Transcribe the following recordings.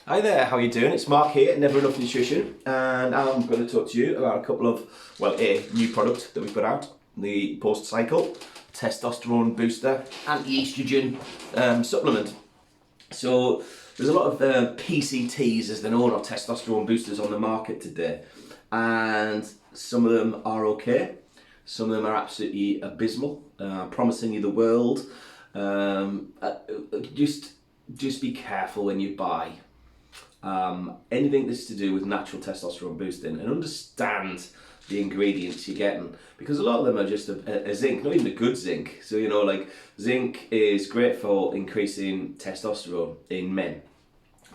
Hi there, how are you doing? It's Mark here at Nvrenuf Nutrition, and I'm going to talk to you about a couple of, a new product that we've got out, the post-cycle Testosterone Booster Anti-Estrogen supplement. So there's a lot of PCTs, as they're known, or Testosterone Boosters on the market today, and some of them are okay, some of them are absolutely abysmal, promising you the world. Just be careful when you buy anything that's to do with natural testosterone boosting, and understand the ingredients you're getting, because a lot of them are just a zinc, not even a good zinc. So like zinc is great for increasing testosterone in men,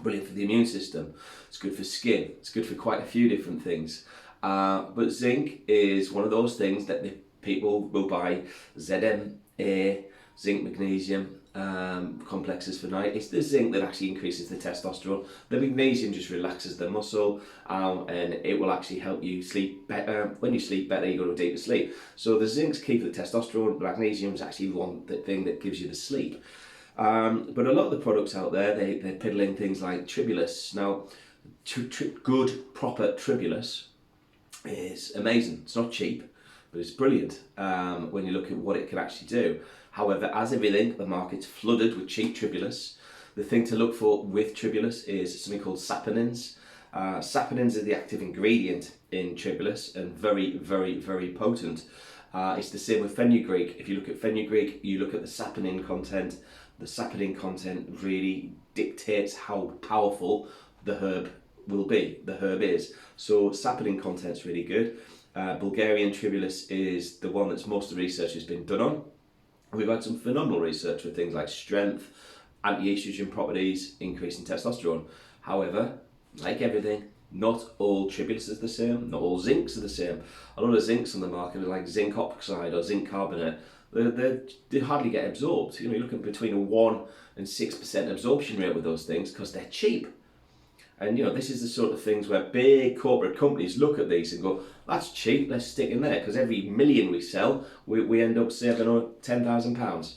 brilliant for the immune system, it's good for skin, it's good for quite a few different things, but zinc is one of those things that the people will buy ZMA, zinc magnesium complexes for night. It's the zinc that actually increases the testosterone. The magnesium just relaxes the muscle, and it will actually help you sleep better. When you sleep better, you go to a deeper sleep. So the zinc's key for the testosterone. The magnesium is actually the thing that gives you the sleep. But a lot of the products out there, they're peddling things like tribulus. Now, good proper tribulus is amazing. It's not cheap, but it's brilliant when you look at what it can actually do. However, as everything, the market's flooded with cheap tribulus. The thing to look for with tribulus is something called saponins. Saponins are the active ingredient in tribulus, and very, very, very potent. It's the same with fenugreek. If you look at fenugreek, you look at the saponin content. The saponin content really dictates how powerful the herb will be, the herb is. So saponin content's really good. Bulgarian tribulus is the one that's most of the research has been done on. We've had some phenomenal research with things like strength, anti-estrogen properties, increasing testosterone. However, like everything, not all tribulus is the same, not all zincs are the same. A lot of zincs on the market are like zinc oxide or zinc carbonate. They hardly get absorbed. You're looking between a 1 and 6% absorption rate with those things because they're cheap. And this is the sort of things where big corporate companies look at these and go, that's cheap, let's stick in there, because every million we sell, we end up saving £10,000.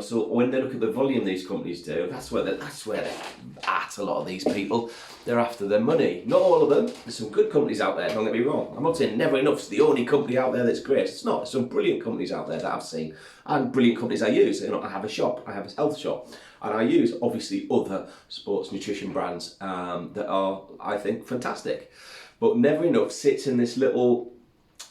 So when they look at the volume these companies do, that's where they're at. A lot of these people, they're after their money. Not all of them. There's some good companies out there, don't get me wrong. I'm not saying Nvrenuf's the only company out there that's great. It's not. There's some brilliant companies out there that I've seen, and brilliant companies I use. I have a shop, I have a health shop, and I use obviously other sports nutrition brands that are, I think, fantastic. But Nvrenuf sits in this little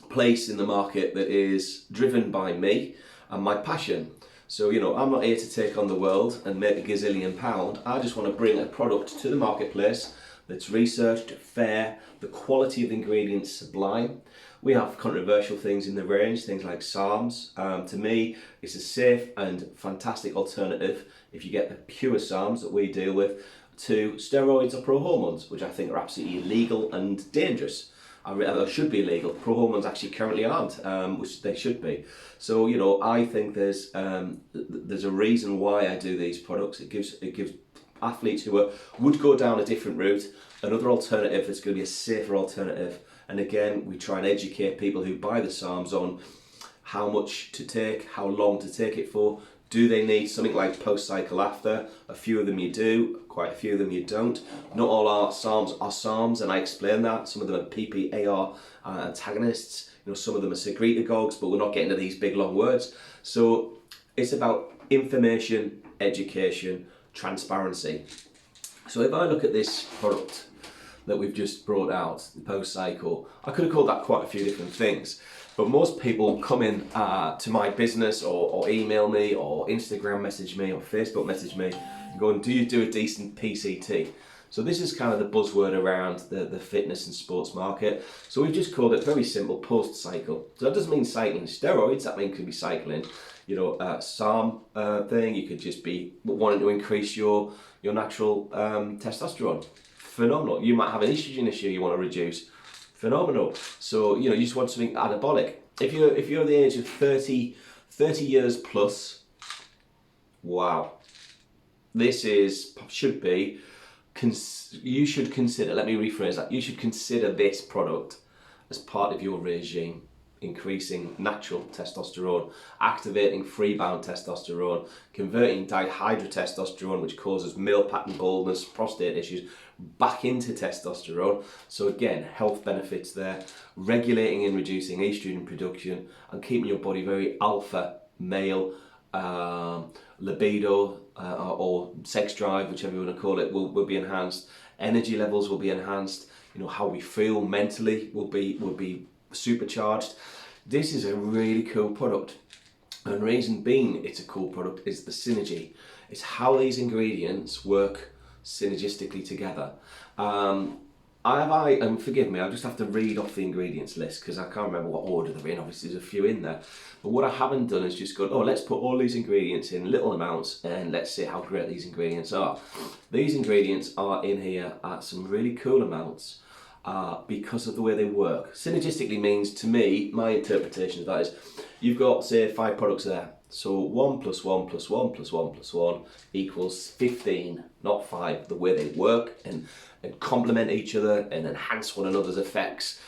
place in the market that is driven by me and my passion. So, I'm not here to take on the world and make a gazillion pound. I just want to bring a product to the marketplace that's researched, fair, the quality of the ingredients sublime. We have controversial things in the range, things like SARMs. To me, it's a safe and fantastic alternative if you get the pure SARMs that we deal with to steroids or pro-hormones, which I think are absolutely illegal and dangerous. They should be illegal. Pro-hormones actually currently aren't, which they should be. So I think there's a reason why I do these products. It gives athletes who would go down a different route another alternative that's going to be a safer alternative. And again, we try and educate people who buy the SARMs on how much to take, how long to take it for. Do they need something like post-cycle after? A few of them you do, quite a few of them you don't. Not all our SARMs are SARMs, and I explain that. Some of them are PPAR antagonists. Some of them are secretagogues, but we're not getting to these big long words. So it's about information, education, transparency. So if I look at this product that we've just brought out, the post-cycle, I could have called that quite a few different things. But most people come in to my business or email me or Instagram message me or Facebook message me and go, do you do a decent PCT? So this is kind of the buzzword around the fitness and sports market. So we've just called it very simple, post-cycle. So that doesn't mean cycling steroids, that means could be cycling, SARM thing. You could just be wanting to increase your natural testosterone. Phenomenal. You might have an estrogen issue you want to reduce. Phenomenal. So you just want something anabolic. If you're the age of 30 years plus, wow, this should be. You should consider. Let me rephrase that. You should consider this product as part of your regime. increasing natural testosterone, activating free-bound testosterone, converting dihydrotestosterone, which causes male pattern baldness, prostate issues, back into testosterone. So again, health benefits there, regulating and reducing estrogen production and keeping your body very alpha male. Libido or sex drive, whichever you want to call it, will be enhanced. Energy levels will be enhanced. You know, how we feel mentally will be supercharged. This is a really cool product, and reason being it's a cool product is the synergy. It's how these ingredients work synergistically together. And forgive me, I'll just have to read off the ingredients list because I can't remember what order they're in. Obviously there's a few in there, but what I haven't done is just gone, oh, let's put all these ingredients in little amounts and let's see how great these ingredients are. These ingredients are in here at some really cool amounts because of the way they work. Synergistically means, to me, my interpretation of that is, you've got, say, 5 products there. So 1 + 1 + 1 + 1 + 1 equals 15, not 5. The way they work and complement each other and enhance one another's effects,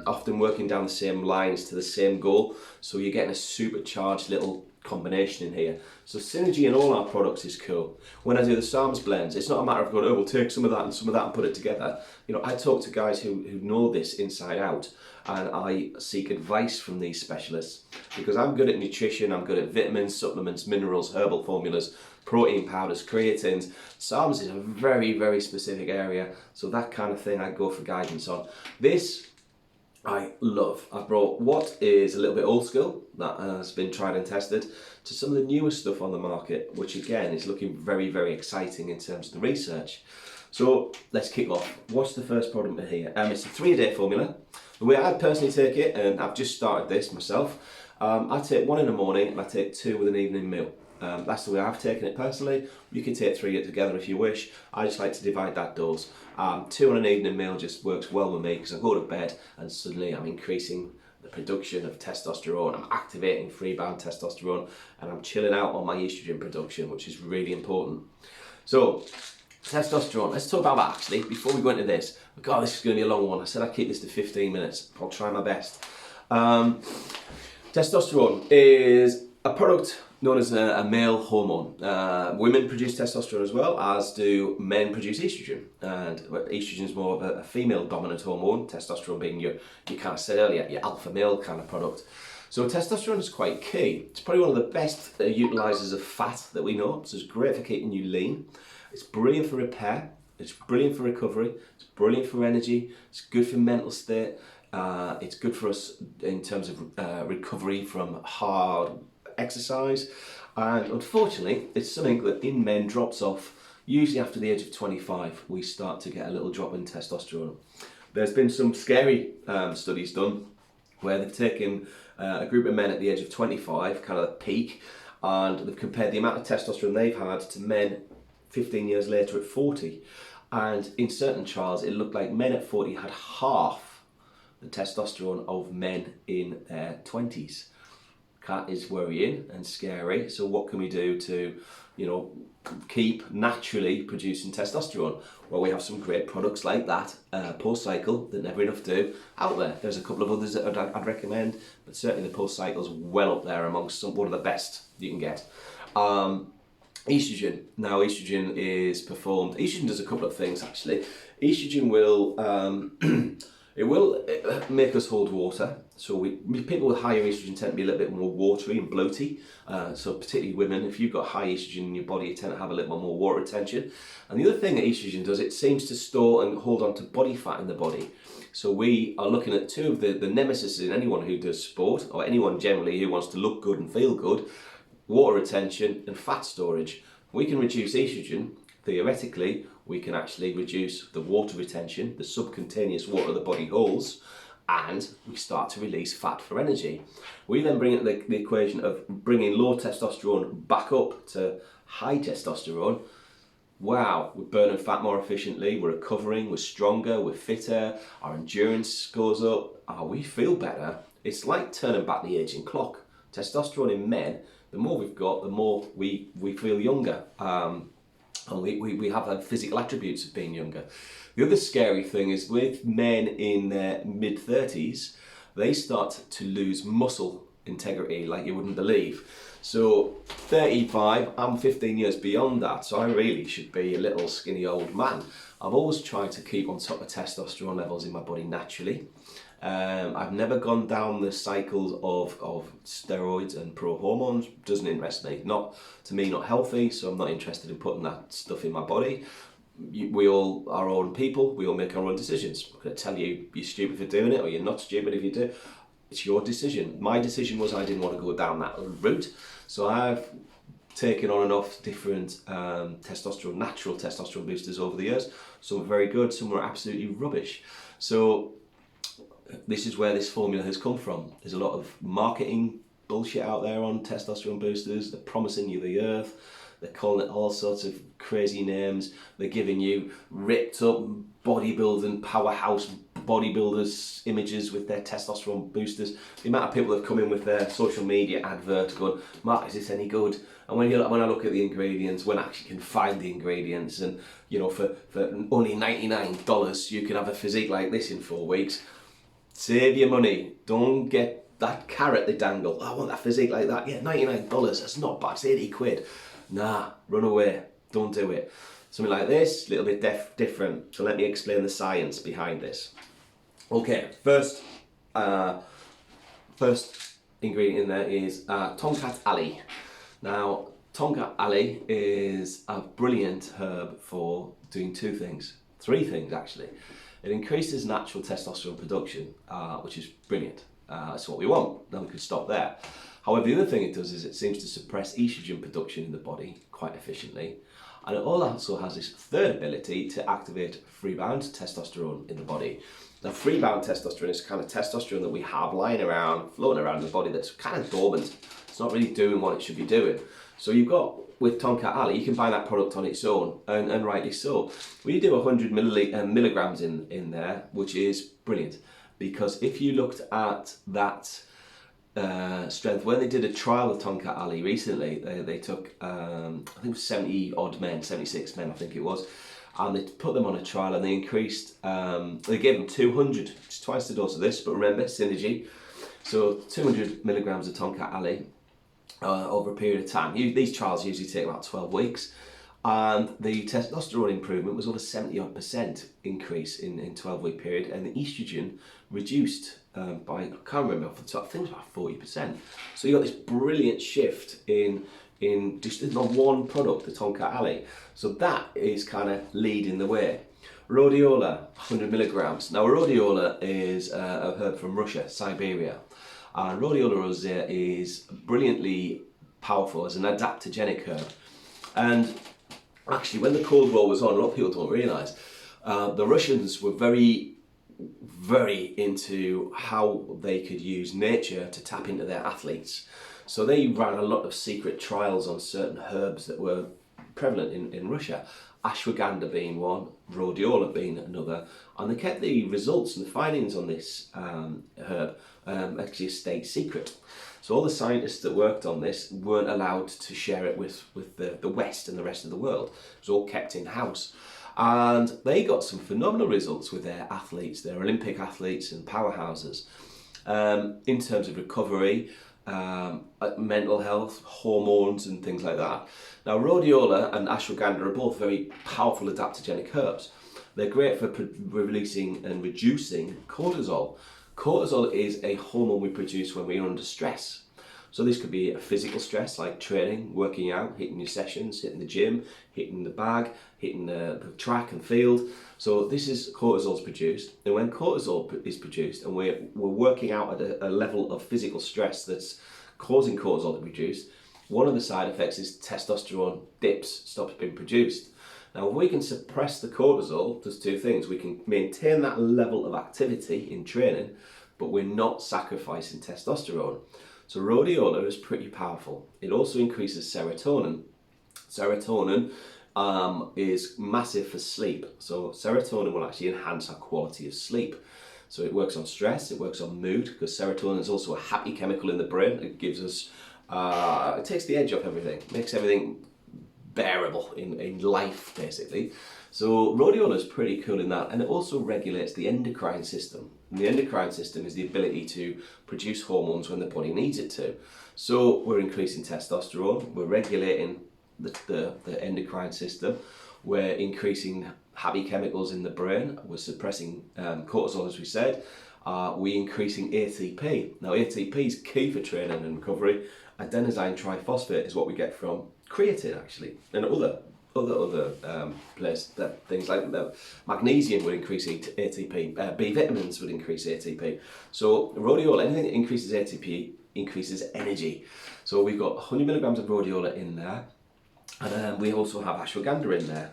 often working down the same lines to the same goal. So you're getting a supercharged little combination in here. So synergy in all our products is cool. When I do the Psalms blends, it's not a matter of going, oh, we'll take some of that and put it together. You know, I talk to guys who know this inside out, and I seek advice from these specialists because I'm good at nutrition, I'm good at vitamins, supplements, minerals, herbal formulas, protein powders, creatines. Psalms is a very, very specific area, so that kind of thing I go for guidance on. This I love. I brought what is a little bit old school, that has been tried and tested, to some of the newest stuff on the market, which again is looking very, very exciting in terms of the research. So let's kick off. What's the first product here? It's a 3-a-day formula. The way I personally take it, and I've just started this myself, I take 1 in the morning and I take 2 with an evening meal. That's the way I've taken it personally. You can take 3 together if you wish. I just like to divide that dose. 2 on an evening meal just works well with me because I go to bed and suddenly I'm increasing the production of testosterone. I'm activating free-bound testosterone and I'm chilling out on my estrogen production, which is really important. So, testosterone, let's talk about that actually before we go into this. God, this is going to be a long one. I said I'd keep this to 15 minutes. I'll try my best. Testosterone is a product known as a male hormone. Women produce testosterone as well, as do men produce estrogen. And estrogen is more of a female dominant hormone, testosterone being you kind of said earlier, your alpha male kind of product. So testosterone is quite key. It's probably one of the best utilisers of fat that we know. So it's great for keeping you lean. It's brilliant for repair. It's brilliant for recovery. It's brilliant for energy. It's good for mental state. It's good for us in terms of recovery from hard exercise, and unfortunately it's something that in men drops off usually after the age of 25. We start to get a little drop in testosterone. There's been some scary studies done where they've taken a group of men at the age of 25, kind of the peak, and they've compared the amount of testosterone they've had to men 15 years later at 40, and in certain trials it looked like men at 40 had half the testosterone of men in their 20s. That is worrying and scary. So what can we do to, you know, keep naturally producing testosterone? Well, we have some great products like that, post cycle, that Nvrenuf do out there. There's a couple of others that I'd recommend, but certainly the post cycle is well up there amongst one of the best you can get. Estrogen. Now, estrogen does a couple of things actually. Estrogen will it will make us hold water. So people with higher estrogen tend to be a little bit more watery and bloaty. So particularly women, if you've got high estrogen in your body, you tend to have a little more water retention. And the other thing that estrogen does, it seems to store and hold on to body fat in the body. So we are looking at two of the nemesis in anyone who does sport, or anyone generally who wants to look good and feel good: water retention and fat storage. We can reduce estrogen. Theoretically, we can actually reduce the water retention, the subcutaneous water the body holds, and we start to release fat for energy. We then bring in the equation of bringing low testosterone back up to high testosterone. Wow, we're burning fat more efficiently, we're recovering, we're stronger, we're fitter, our endurance goes up, we feel better. It's like turning back the aging clock. Testosterone in men, the more we've got, the more we feel younger. And we have the physical attributes of being younger. The other scary thing is with men in their mid-30s, they start to lose muscle integrity like you wouldn't believe. So 35, I'm 15 years beyond that, so I really should be a little skinny old man. I've always tried to keep on top of testosterone levels in my body naturally. I've never gone down the cycles of steroids and pro-hormones. Doesn't interest me. Not healthy, so I'm not interested in putting that stuff in my body. We all are our own people. We all make our own decisions. I'm going to tell you you're stupid for doing it, or you're not stupid if you do. It's your decision. My decision was I didn't want to go down that route, so I've taken on and off different natural testosterone boosters over the years. Some were very good, some were absolutely rubbish. So this is where this formula has come from. There's a lot of marketing bullshit out there on testosterone boosters. They're promising you the earth. They're calling it all sorts of crazy names. They're giving you ripped up bodybuilding, powerhouse bodybuilders images with their testosterone boosters. The amount of people that have come in with their social media advert going, Mark, is this any good? And when I look at the ingredients, when I actually can find the ingredients, and for only $99 you can have a physique like this in 4 weeks. Save your money. Don't get that carrot they dangle. I want that physique like that. Yeah, $99, that's not bad, it's 80 quid. Nah, run away, don't do it. Something like this, a little bit different. So let me explain the science behind this. Okay, first ingredient in there is Tonkat Ali. Now, Tonkat Ali is a brilliant herb for doing three things actually. It increases natural testosterone production, which is brilliant. That's what we want. Then we could stop there. However, the other thing it does is it seems to suppress estrogen production in the body quite efficiently. And it also has this third ability to activate freebound testosterone in the body. Now, freebound testosterone is kind of testosterone that we have lying around, floating around in the body that's kind of dormant. It's not really doing what it should be doing. So you've got, with Tonkat Ali, you can buy that product on its own, and rightly so. We do 100 milligrams in there, which is brilliant. Because if you looked at that strength, when they did a trial with Tonkat Ali recently, they took, I think it was 70 odd men, 76 men I think it was, and they put them on a trial and they increased, they gave them 200, it's twice the dose of this, but remember, synergy. So 200 milligrams of Tonkat Ali over a period of time. These trials usually take about 12 weeks. And the testosterone improvement was over 70% increase in 12-week period, and the estrogen reduced by, I can't remember off the top, I think it was about 40%. So you got this brilliant shift in just on one product, the Tonkat Ali. So that is kind of leading the way. Rhodiola, 100 milligrams. Now Rhodiola is a herb from Russia, Siberia. And Rhodiola rosea is brilliantly powerful as an adaptogenic herb. And actually, when the Cold War was on, a lot of people don't realise, the Russians were very, very into how they could use nature to tap into their athletes. So they ran a lot of secret trials on certain herbs that were prevalent in Russia. Ashwagandha being one, rhodiola being another, and they kept the results and the findings on this herb actually a state secret. So all the scientists that worked on this weren't allowed to share it with the West and the rest of the world. It was all kept in-house. And they got some phenomenal results with their athletes, their Olympic athletes and powerhouses, in terms of recovery, mental health, hormones and things like that. Now rhodiola and ashwagandha are both very powerful adaptogenic herbs. They're great for releasing and reducing cortisol. Cortisol is a hormone we produce when we're under stress. So this could be a physical stress like training, working out, hitting your sessions, hitting the gym, hitting the bag, hitting the track and field. So this is cortisol's produced, and when cortisol is produced and we're working out at a level of physical stress that's causing cortisol to be produced, one of the side effects is testosterone dips, stops being produced. Now if we can suppress the cortisol, there's two things. We can maintain that level of activity in training, but we're not sacrificing testosterone. So rhodiola is pretty powerful. It also increases serotonin. Serotonin is massive for sleep. So serotonin will actually enhance our quality of sleep. So it works on stress, it works on mood, because serotonin is also a happy chemical in the brain. It gives us, it takes the edge off everything, makes everything bearable in life, basically. So rhodiola is pretty cool in that, and it also regulates the endocrine system. And the endocrine system is the ability to produce hormones when the body needs it to. So we're increasing testosterone, we're regulating the endocrine system, we're increasing happy chemicals in the brain, we're suppressing cortisol, as we said, we're increasing ATP. Now ATP is key for training and recovery. Adenosine triphosphate is what we get from creatine, actually, and other things like magnesium would increase ATP, B vitamins would increase ATP. So rhodiola, anything that increases ATP increases energy. So we've got 100 milligrams of rhodiola in there, and we also have ashwagandha in there,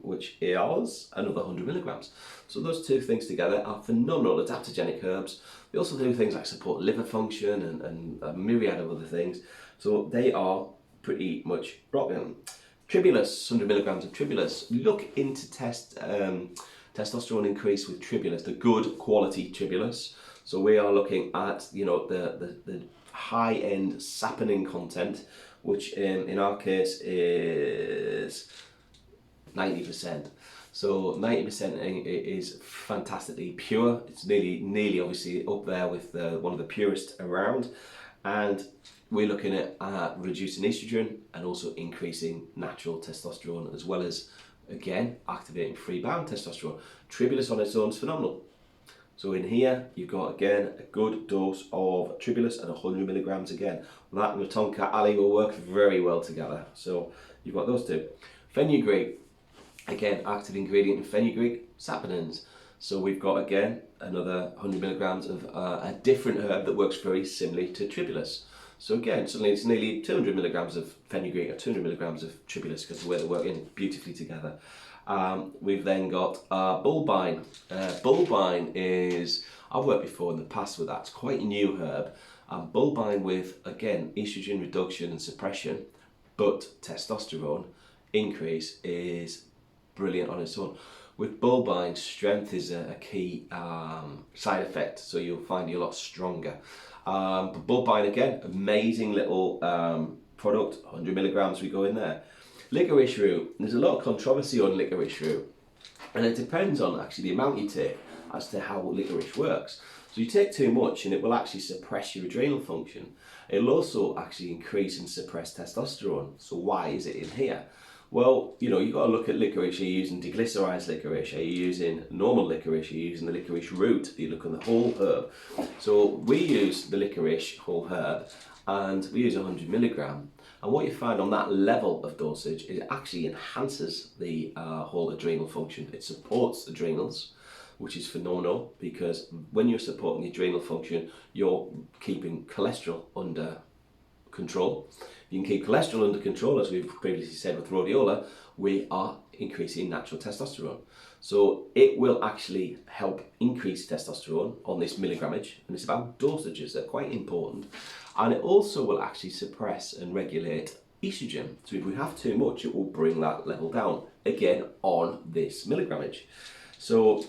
which is another 100 milligrams. So those two things together are phenomenal adaptogenic herbs. They also do things like support liver function and a myriad of other things. So they are pretty much rocking. Tribulus, 100 milligrams of tribulus. Look into testosterone increase with tribulus, the good quality tribulus. So we are looking at, you know, the high-end saponin content, which in our case is 90%. So 90% is fantastically pure. It's nearly obviously up there with one of the purest around, and we're looking at reducing estrogen and also increasing natural testosterone, as well as, again, activating free-bound testosterone. Tribulus on its own is phenomenal. So in here, you've got, again, a good dose of tribulus and 100 milligrams again. That and the tonka ali will work very well together. So you've got those two. Fenugreek, again, active ingredient in fenugreek, saponins. So we've got, again, another 100 milligrams of a different herb that works very similarly to tribulus. So again, suddenly it's nearly 200 milligrams of fenugreek or 200 milligrams of tribulus, because the way they're working beautifully together. We've then got bulbine. Bulbine is, I've worked before in the past with that, it's quite a new herb. Bulbine with, again, estrogen reduction and suppression, but testosterone increase is brilliant on its own. With bulbine, strength is a key side effect, so you'll find you're a lot stronger. But bulbine, again, amazing little product, 100 milligrams we go in there. Licorice root, there's a lot of controversy on licorice root, and it depends on actually the amount you take as to how licorice works. So you take too much and it will actually suppress your adrenal function. It'll also actually increase and suppress testosterone. So why is it in here? Well, you know, you've got to look at licorice. Are you using deglycerized licorice? Are you using normal licorice? Are you using the licorice root? You look at the whole herb. So we use the licorice whole herb, and we use 100 milligram. And what you find on that level of dosage, it actually enhances the whole adrenal function. It supports adrenals, which is phenomenal, because when you're supporting the adrenal function, you're keeping cholesterol under control. You can keep cholesterol under control, as we've previously said with rhodiola, we are increasing natural testosterone. So it will actually help increase testosterone on this milligrammage, and it's about dosages, they're quite important. And it also will actually suppress and regulate estrogen. So if we have too much, it will bring that level down, again, on this milligrammage. So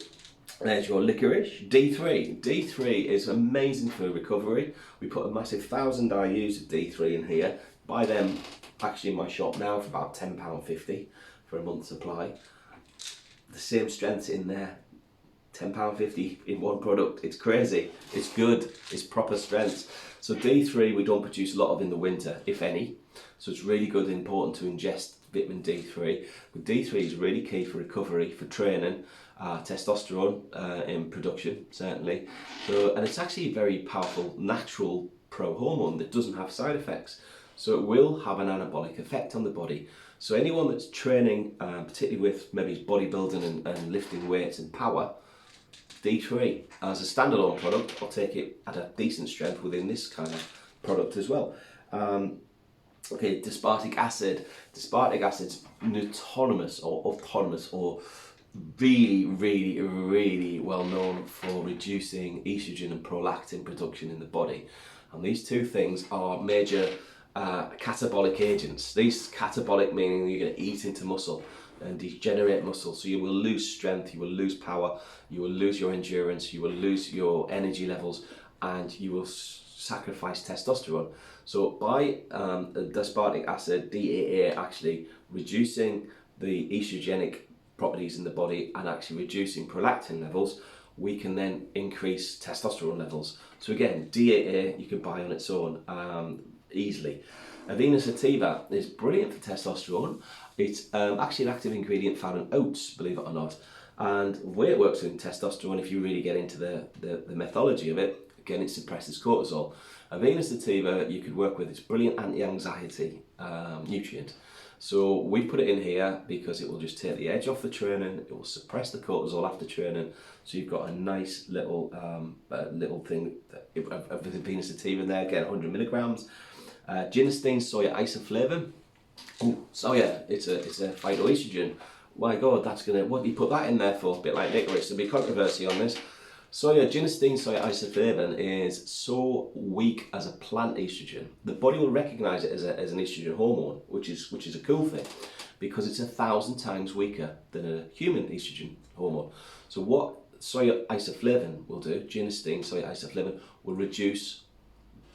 there's your licorice. D3. D3 is amazing for recovery. We put a massive 1,000 IUs of D3 in here. Buy them actually in my shop now for about £10.50 for a month's supply. The same strengths in there, £10.50 in one product. It's crazy. It's good. It's proper strength. So D3 we don't produce a lot of in the winter, if any. So it's really good and important to ingest vitamin D3. But D3 is really key for recovery, for training, testosterone in production, certainly. So, and it's actually a very powerful natural pro-hormone that doesn't have side effects. So it will have an anabolic effect on the body. So anyone that's training, particularly with maybe bodybuilding and lifting weights and power, D3 as a standalone product, I'll take it at a decent strength within this kind of product as well. Okay, aspartic acid. Aspartic acid's autonomous or really well known for reducing estrogen and prolactin production in the body. And these two things are major catabolic agents. These catabolic meaning you're going to eat into muscle and degenerate muscle, so you will lose strength, you will lose power, you will lose your endurance, you will lose your energy levels, and you will sacrifice testosterone. So by aspartic acid, DAA, actually reducing the estrogenic properties in the body and actually reducing prolactin levels, we can then increase testosterone levels. So again, D8A you can buy on its own easily. Avena sativa is brilliant for testosterone. It's actually an active ingredient found in oats, believe it or not. And the way it works in testosterone, if you really get into the methodology of it, again, it suppresses cortisol. Avena sativa you could work with. It's brilliant anti-anxiety nutrient. So we put it in here because it will just take the edge off the training. It will suppress the cortisol after training. So you've got a nice little thing of the Avena sativa in there. Again, 100 milligrams. Genistein soya isoflavone. Oh, soya, it's a phytoestrogen. My God, that's gonna, what do you put that in there for? A bit like licorice. There'll be controversy on this. Soya, genistein soya isoflavone is so weak as a plant estrogen. The body will recognise it as an estrogen hormone, which is a cool thing, because it's 1,000 times weaker than a human estrogen hormone. So what soya isoflavone will do, genistein soya isoflavone, will reduce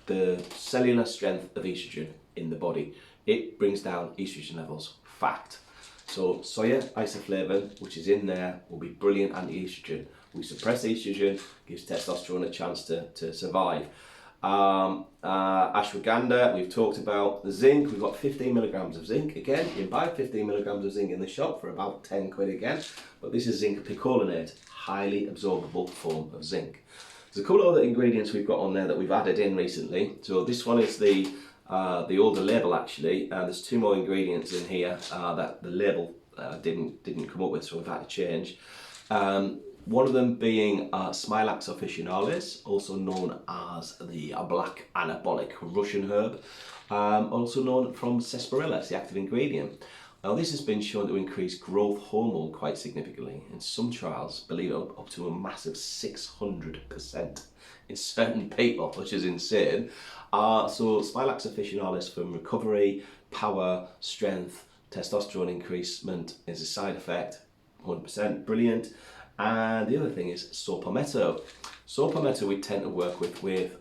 the cellular strength of estrogen in the body. It brings down estrogen levels. Fact. So soya isoflavone, which is in there, will be brilliant anti-estrogen. We suppress estrogen, gives testosterone a chance to survive. Ashwagandha, we've talked about. The zinc, we've got 15 milligrams of zinc. Again, you can buy 15 milligrams of zinc in the shop for about 10 quid again. But this is zinc picolinate, highly absorbable form of zinc. There's a couple of other ingredients we've got on there that we've added in recently. So this one is the older label actually. There's 2 more ingredients in here that the label didn't come up with, so we've had to change. One of them being Smilax officinalis, also known as the black anabolic Russian herb, also known from sarsaparilla, it's the active ingredient. Now this has been shown to increase growth hormone quite significantly. In some trials, believe it, up to a massive 600% in certain people, which is insane. So Smilax officinalis from recovery, power, strength, testosterone increasement is a side effect, 100%, brilliant. And the other thing is saw palmetto. Saw palmetto we tend to work with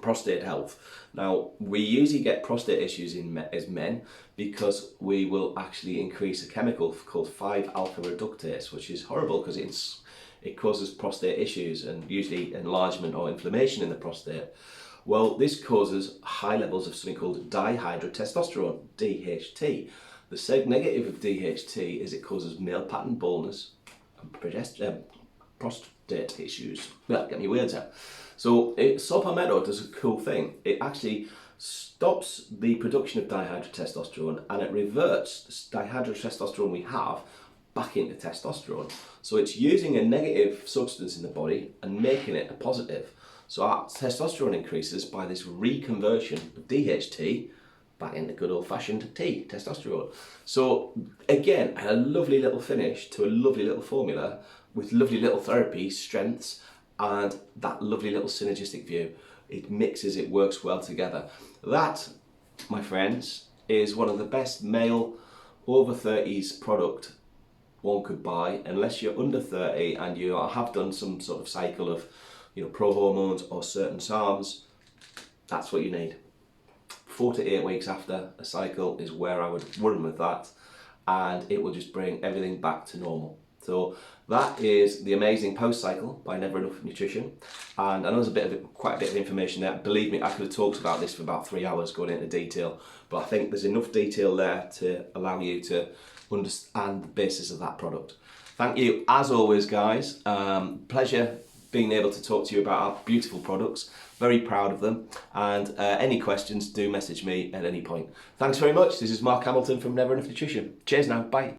prostate health. Now we usually get prostate issues as men because we will actually increase a chemical called 5-alpha reductase, which is horrible because it causes prostate issues and usually enlargement or inflammation in the prostate. Well, this causes high levels of something called dihydrotestosterone, DHT. The side negative of DHT is it causes male pattern baldness and prostate issues. Well, get me words out. So saw palmetto does a cool thing. It actually stops the production of dihydrotestosterone and it reverts the dihydrotestosterone we have back into testosterone. So it's using a negative substance in the body and making it a positive. So our testosterone increases by this reconversion of DHT back into good old-fashioned T, testosterone. So again, a lovely little finish to a lovely little formula with lovely little therapy, strengths, and that lovely little synergistic view. It mixes, it works well together. That, my friends, is one of the best male over 30s product one could buy, unless you're under 30 and you have done some sort of cycle of pro hormones or certain SARMs. That's what you need. 4 to 8 weeks after a cycle is where I would run with that, and it will just bring everything back to normal. So that is the amazing post cycle by Nvrenuf Nutrition, and I know there's quite a bit of information there. Believe me, I could have talked about this for about 3 hours going into detail, but I think there's enough detail there to allow you to understand the basis of that product. Thank you as always, guys. Pleasure being able to talk to you about our beautiful products. Very proud of them, and any questions, do message me at any point. Thanks very much. This is Mark Hamilton from Nvrenuf Nutrition. Cheers now, bye.